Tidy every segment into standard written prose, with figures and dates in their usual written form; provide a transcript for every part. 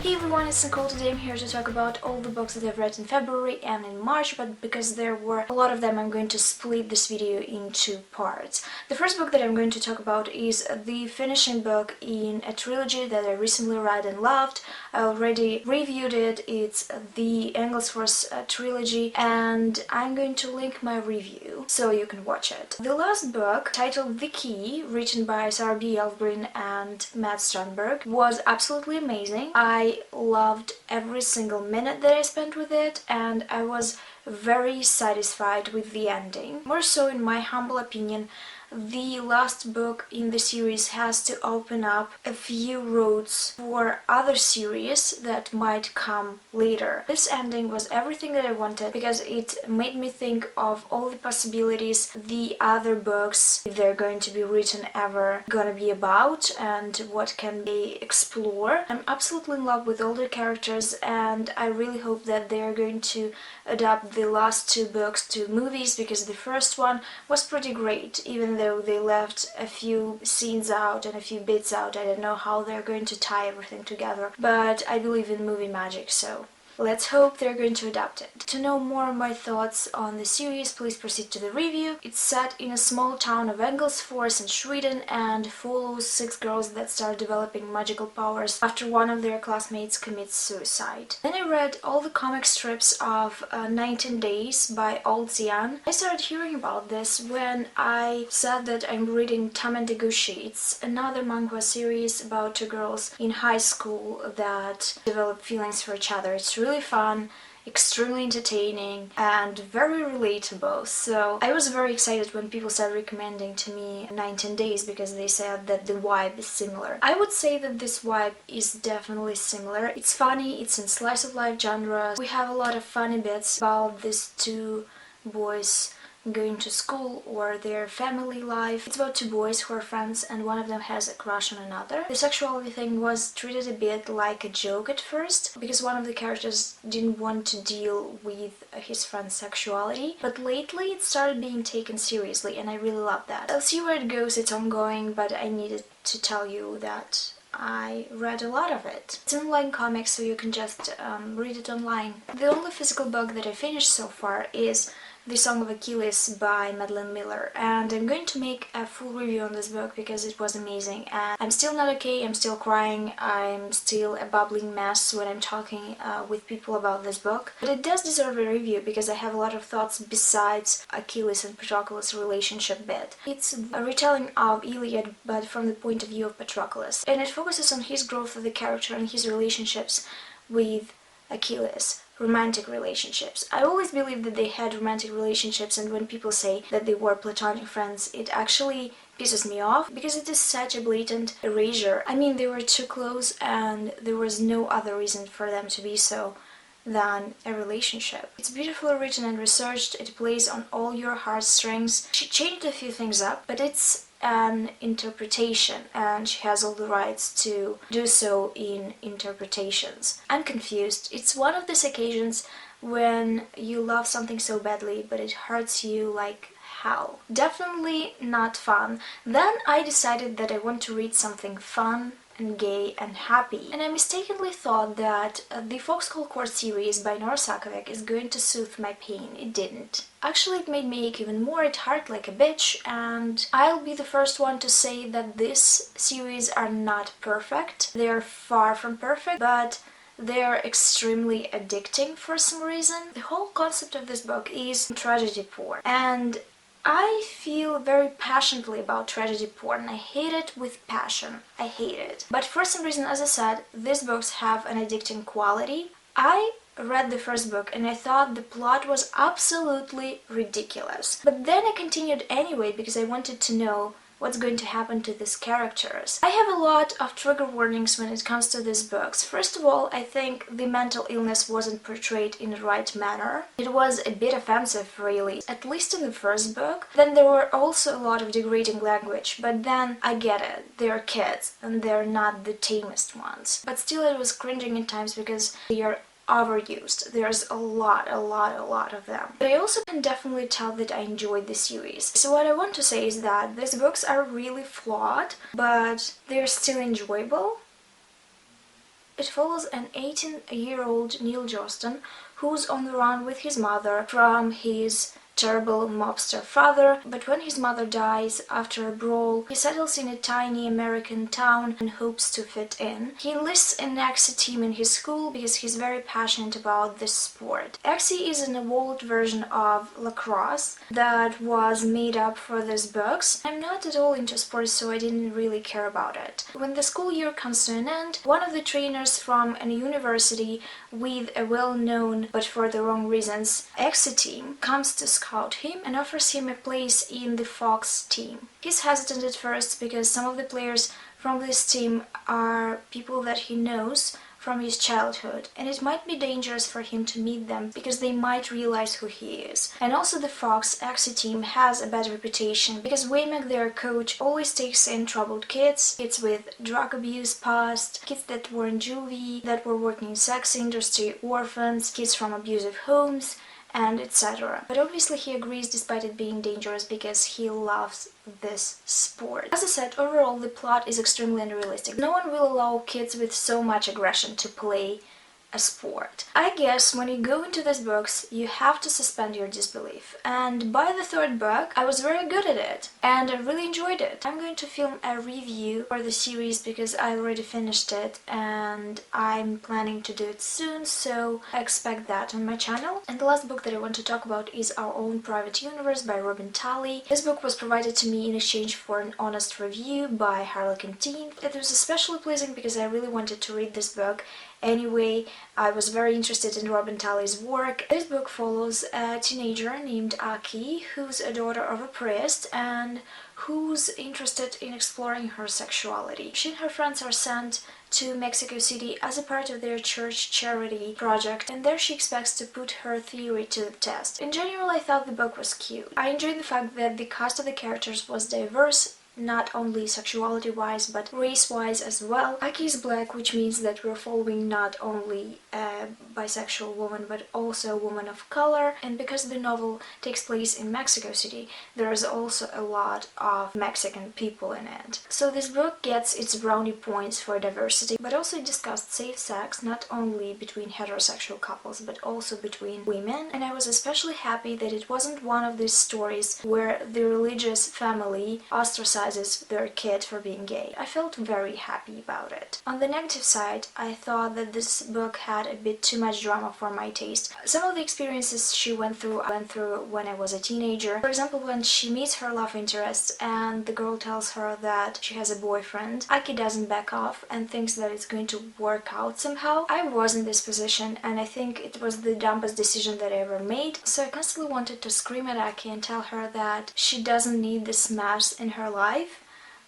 Hey everyone, it's Nicole. Today I'm here to talk about all the books that I've read in February and in March, but because there were a lot of them, I'm going to split this video in two parts. The first book that I'm going to talk about is the finishing book in a trilogy that I recently read and loved. I already reviewed it. It's the engelsfors trilogy, and I'm going to link my review so you can watch it. The last book, titled The Key, written by Sara B.Elfgren and Strandberg, was absolutely amazing. I loved every single minute that I spent with it, and I was very satisfied with the ending. More so, in my humble opinion, the last book in the series has to open up a few roads for other series that might come later. This ending was everything that I wanted because it made me think of all the possibilities the other books, if they're going to be written ever, gonna be about and what can they explore. I'm absolutely in love with all the characters, and I really hope that they're going to adapt the last two books to movies, because the first one was pretty great, even though they left a few scenes out and a few bits out. I don't know how they're going to tie everything together, but I believe in movie magic, so let's hope they're going to adapt it. To know more of my thoughts on the series, please proceed to the review. It's set in a small town of Engelsfors in Sweden and follows 6 girls that start developing magical powers after one of their classmates commits suicide. Then I read all the comic strips of 19 Days by Old Xian. I started hearing about this when I said that I'm reading Tamendegushi. It's another manga series about 2 girls in high school that develop feelings for each other. It's really fun, extremely entertaining, and very relatable. So I was very excited when people started recommending to me 19 Days because they said that the vibe is similar. I would say that this vibe is definitely similar. It's funny, it's in slice of life genre. We have a lot of funny bits about these 2 boys going to school or their family life. It's about 2 boys who are friends and one of them has a crush on another. The sexuality thing was treated a bit like a joke at first because one of the characters didn't want to deal with his friend's sexuality, but lately it started being taken seriously and I really love that. I'll see where it goes, it's ongoing, but I needed to tell you that I read a lot of it. It's an online comic, so you can just read it online. The only physical book that I finished so far is The Song of Achilles by Madeline, and I'm going to make a full review on this book because it was amazing, and I'm still not okay, I'm still crying, I'm still a bubbling mess when I'm talking with people about this book, but it does deserve a review because I have a lot of thoughts besides Achilles and Patroclus' relationship bit. It's a retelling of Iliad, but from the point of view of Patroclus, and it focuses on his growth of the character and his relationships with Achilles. Romantic relationships. I always believed that they had romantic relationships, and when people say that they were platonic friends, it actually pisses me off because it is such a blatant erasure. I mean, they were too close and there was no other reason for them to be so than a relationship. It's beautifully written and researched, it plays on all your heartstrings. She changed a few things up, but it's an interpretation and she has all the rights to do so in interpretations. I'm confused. It's one of these occasions when you love something so badly but it hurts you like hell. Definitely not fun. Then I decided that I want to read something fun and gay and happy, and I mistakenly thought that the Foxhole court series by Nora Sakavic is going to soothe my pain. It didn't. Actually, it made me ache even more, it hurt like a bitch, and I'll be the first one to say that this series are not perfect. They're far from perfect, but they're extremely addicting for some reason. The whole concept of this book is tragedy porn, and I feel very passionately about tragedy porn. I hate it with passion. I hate it. But for some reason, as I said, these books have an addicting quality. I read the first book and I thought the plot was absolutely ridiculous. But then I continued anyway because I wanted to know what's going to happen to these characters. I have a lot of trigger warnings when it comes to these books. First of all, I think the mental illness wasn't portrayed in the right manner. It was a bit offensive, really, at least in the first book. Then there were also a lot of degrading language, but then I get it. They're kids and they're not the tamest ones. But still it was cringing at times because they are overused. There's a lot of them. But I also can definitely tell that I enjoyed the series. So what I want to say is that these books are really flawed, but they're still enjoyable. It follows an 18-year-old Neil Johnston who's on the run with his mother from his terrible mobster father, but when his mother dies after a brawl, he settles in a tiny American town and hopes to fit in. He enlists an Axie team in his school because he's very passionate about this sport. Axie is an evolved version of lacrosse that was made up for these books. I'm not at all into sports, so I didn't really care about it. When the school year comes to an end, one of the trainers from a university with a well-known, but for the wrong reasons, Axie team comes to scout him and offers him a place in the Fox team. He's hesitant at first because some of the players from this team are people that he knows from his childhood, and it might be dangerous for him to meet them because they might realize who he is. And also the Fox Axie team has a bad reputation because Waymack, their coach, always takes in troubled kids with drug abuse past, kids that were in juvie, that were working in sex industry, orphans, kids from abusive homes, and etc. But obviously he agrees despite it being dangerous because he loves this sport. As I said, overall the plot is extremely unrealistic. No one will allow kids with so much aggression to play a sport. I guess when you go into these books, you have to suspend your disbelief. And by the third book, I was very good at it and I really enjoyed it. I'm going to film a review for the series because I already finished it and I'm planning to do it soon, so I expect that on my channel. And the last book that I want to talk about is Our Own Private Universe by Talley. This book was provided to me in exchange for an honest review by Harlequin Teen. It was especially pleasing because I really wanted to read this book. Anyway, I was very interested in Talley's work. This book follows a teenager named Aki, who's a daughter of a priest and who's interested in exploring her sexuality. She and her friends are sent to Mexico City as a part of their church charity project, and there she expects to put her theory to the test. In general, I thought the book was cute. I enjoyed the fact that the cast of the characters was diverse, not only sexuality-wise, but race-wise as well. Aki is black, which means that we're following not only a bisexual woman, but also a woman of color. And because the novel takes place in Mexico City, there is also a lot of Mexican people in it. So this book gets its brownie points for diversity, but also it discussed safe sex, not only between heterosexual couples, but also between women. And I was especially happy that it wasn't one of these stories where the religious family ostracizes their kid for being gay. I felt very happy about it. On the negative side, I thought that this book had a bit too much drama for my taste. Some of the experiences she went through when I was a teenager. For example, when she meets her love interest and the girl tells her that she has a boyfriend, Aki doesn't back off and thinks that it's going to work out somehow. I was in this position and I think it was the dumbest decision that I ever made. So I constantly wanted to scream at Aki and tell her that she doesn't need this mess in her life.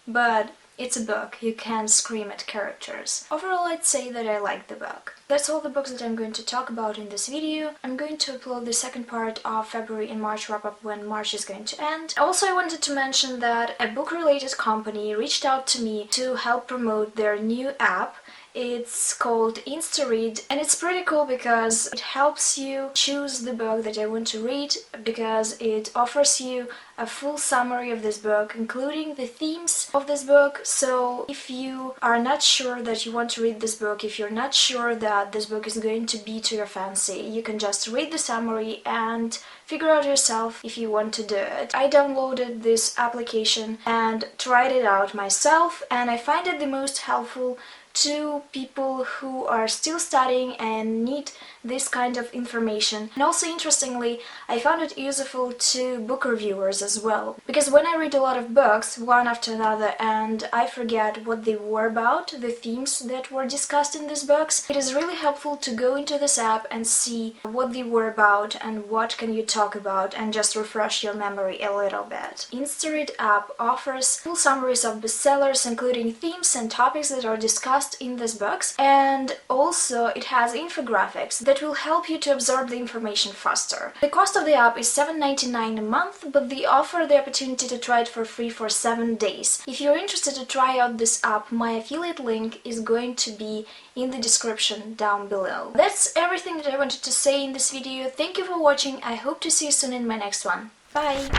But it's a book, you can scream at characters. Overall, I'd say that I liked the book. That's all the books that I'm going to talk about in this video. I'm going to upload the second part of February and March wrap-up when March is going to end. Also, I wanted to mention that a book-related company reached out to me to help promote their new app. It's called Instaread, and it's pretty cool because it helps you choose the book that I want to read, because it offers you a full summary of this book, including the themes of this book. So if you are not sure that you want to read this book, if you're not sure that this book is going to be to your fancy, you can just read the summary and figure out yourself if you want to do it. I downloaded this application and tried it out myself, and I find it the most helpful to people who are still studying and need this kind of information. And also, interestingly, I found it useful to book reviewers as well, because when I read a lot of books one after another and I forget what they were about, the themes that were discussed in these books, it is really helpful to go into this app and see what they were about and what can you talk about, and just refresh your memory a little bit. Instaread app offers full summaries of bestsellers, including themes and topics that are discussed in these books, and also it has infographics that will help you to absorb the information faster. The cost of the app is $7.99 a month, but they offer the opportunity to try it for free for 7 days. If you're interested to try out this app, my affiliate link is going to be in the description down below. That's everything that I wanted to say in this video. Thank you for watching. I hope to see you soon in my next one. Bye!